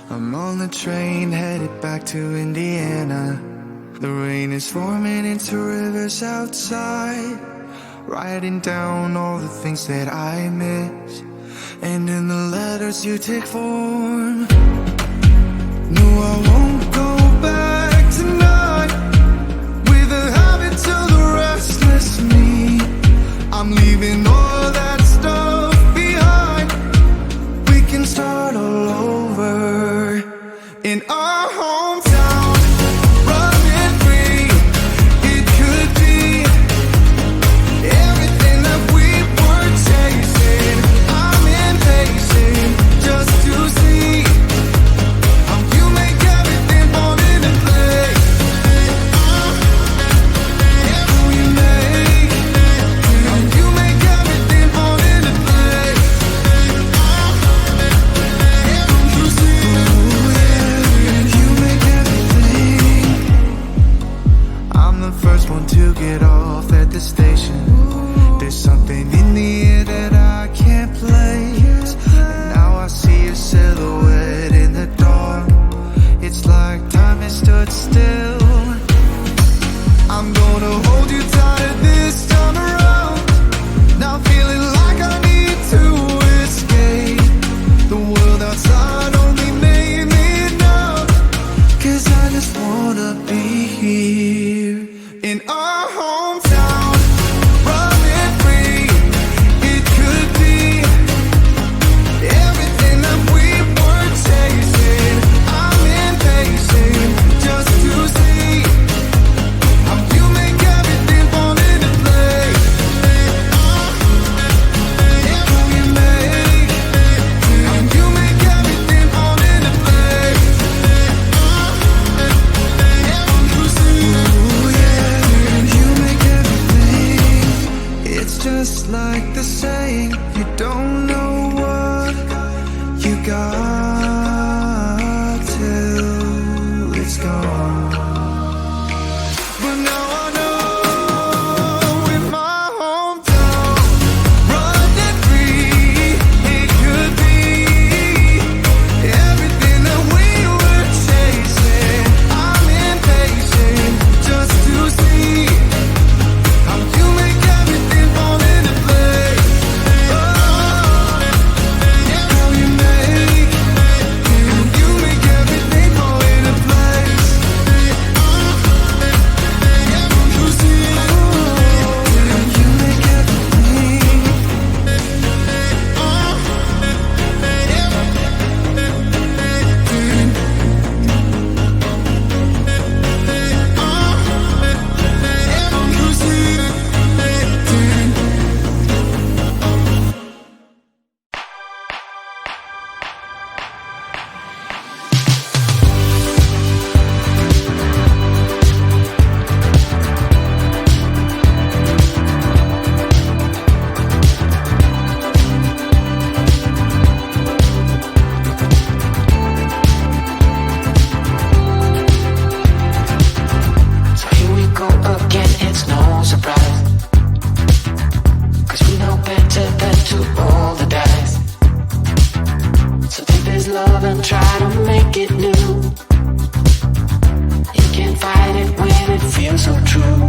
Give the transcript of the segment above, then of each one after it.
I'm on the train headed back to Indiana. The rain is forming into rivers outside, writing down all the things that I miss, and in the letters you take form. No, I won't go back tonight with the habits of the restless me. I'm leaving all that stuff behind. We can start all over in our hometown, running free. It could be everything that we were chasing. I'm impatient just to see how you make everything fall into place. How you make everything fall into place. You see, you make everything. I'm the first one to get off at the station. There's something in the air that I can't place. And now I see a silhouette in the dark. It's like time has stood still. I'm gonna hold you tighter this time around. Now feeling like I need to escape. The world outside only made me numb. 'Cause I just wanna be here in our hometown, running free. It could be everything that we were chasing. I'm impatient just to see how you make everything fall into place. How you make everything fall into place. You see, you make everything. It's just like the saying, you don't know what you got till it's gone. But now I know in my hometown, running free, it could be everything that we were chasing. I'm impatient just to see how you make everything fall into place. How you make everything fall into place. You see, you make everything. You see. So here we go again, it's no surprise, 'cause we know better than to roll the dice. So take this love and try to make it new. You can't fight it when it feels so true.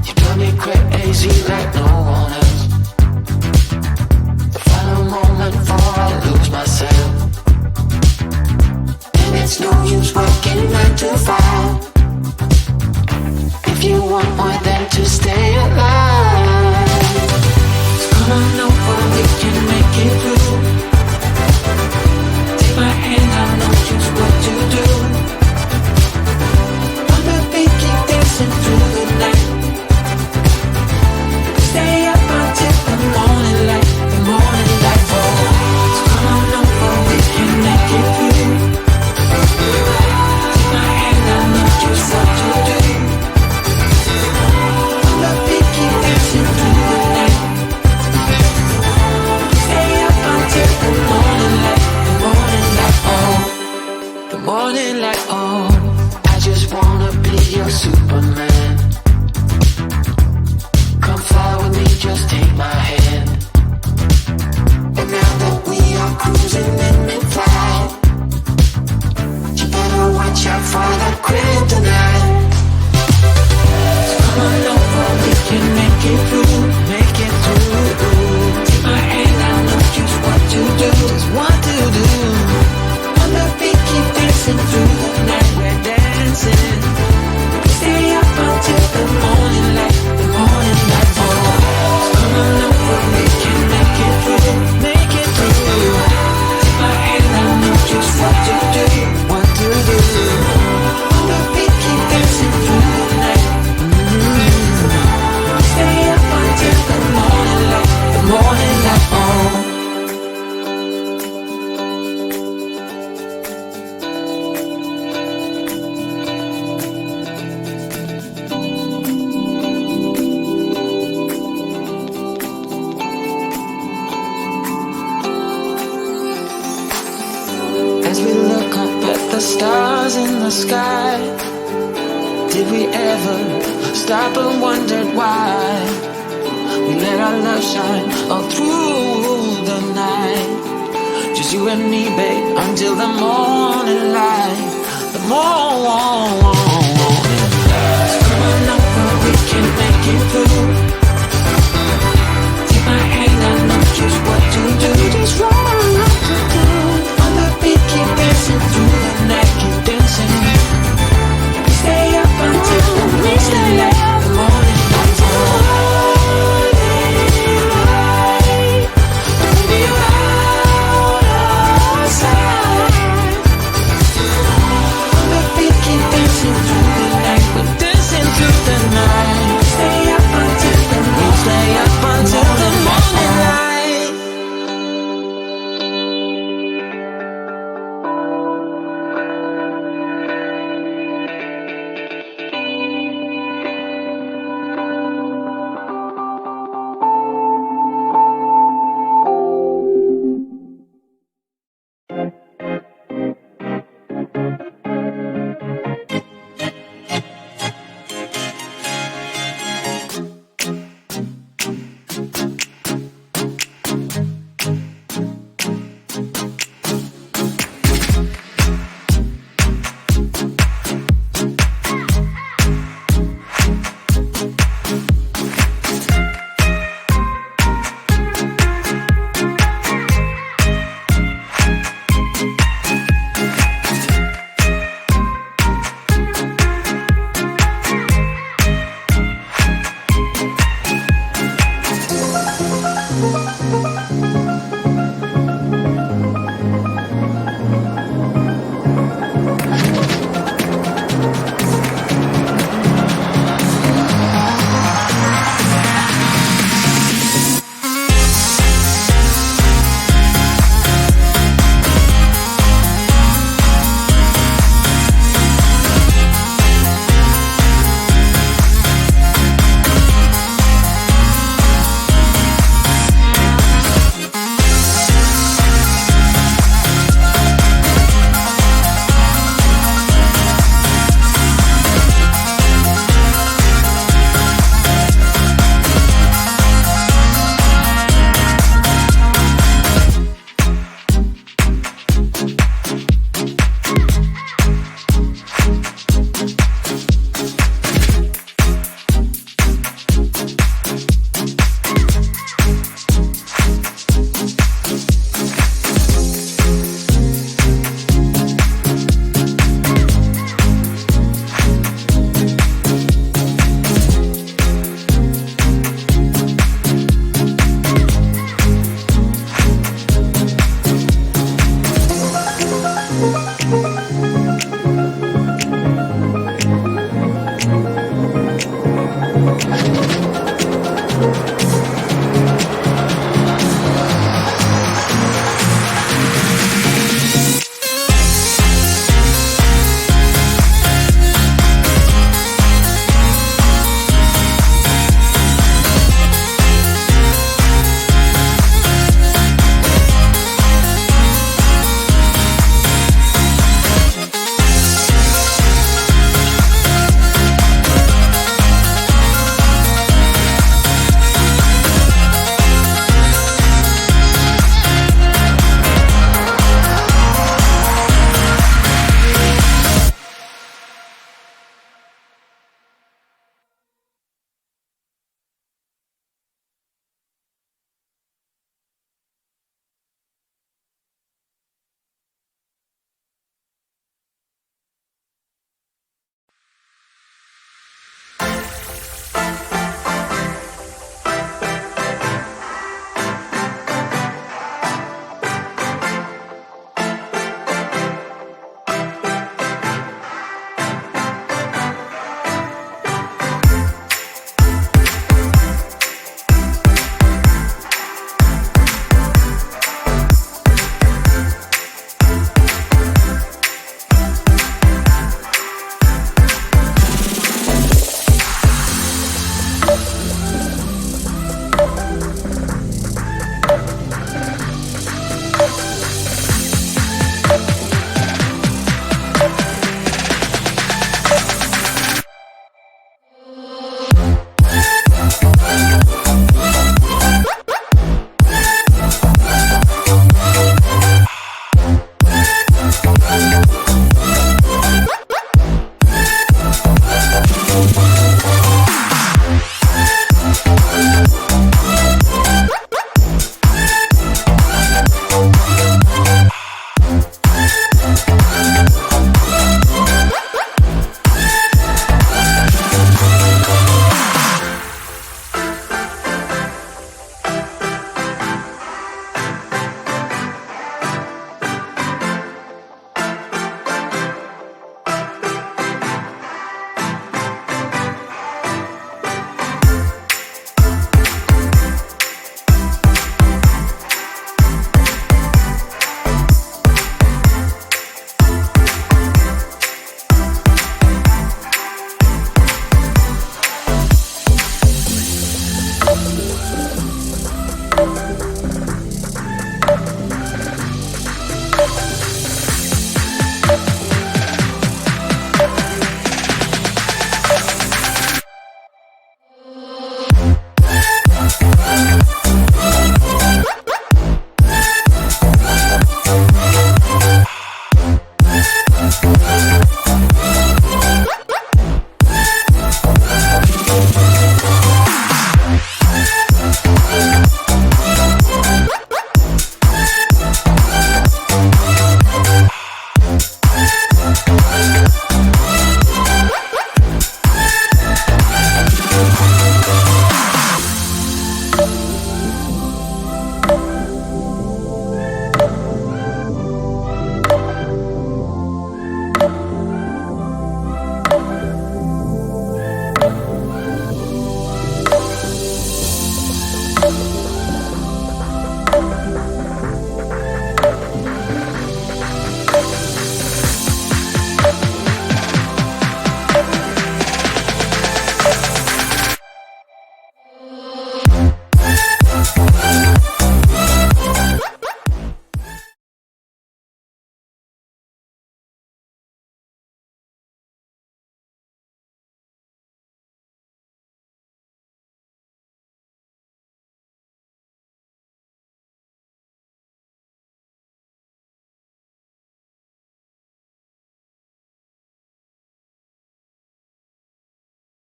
You drive me crazy like no one else. The final moment before I lose myself. And it's no use working 9 to 5 if you want more than to stay alive. So come on over, we can make it through. Take my hand, I know just what to do. On the beat, keep dancing through the night. Stay up until the morning light, the morning light. Oh, so come on over, we can make it through. Take my hand, I know just what to do. On the beat, keep dancing through the night. Stay up the stars in the sky. Did we ever stop and wondered why we let our love shine all through the night? Just you and me, babe, until the morning light. The morning. So come on over, we can make it through. Take my hand, I know just what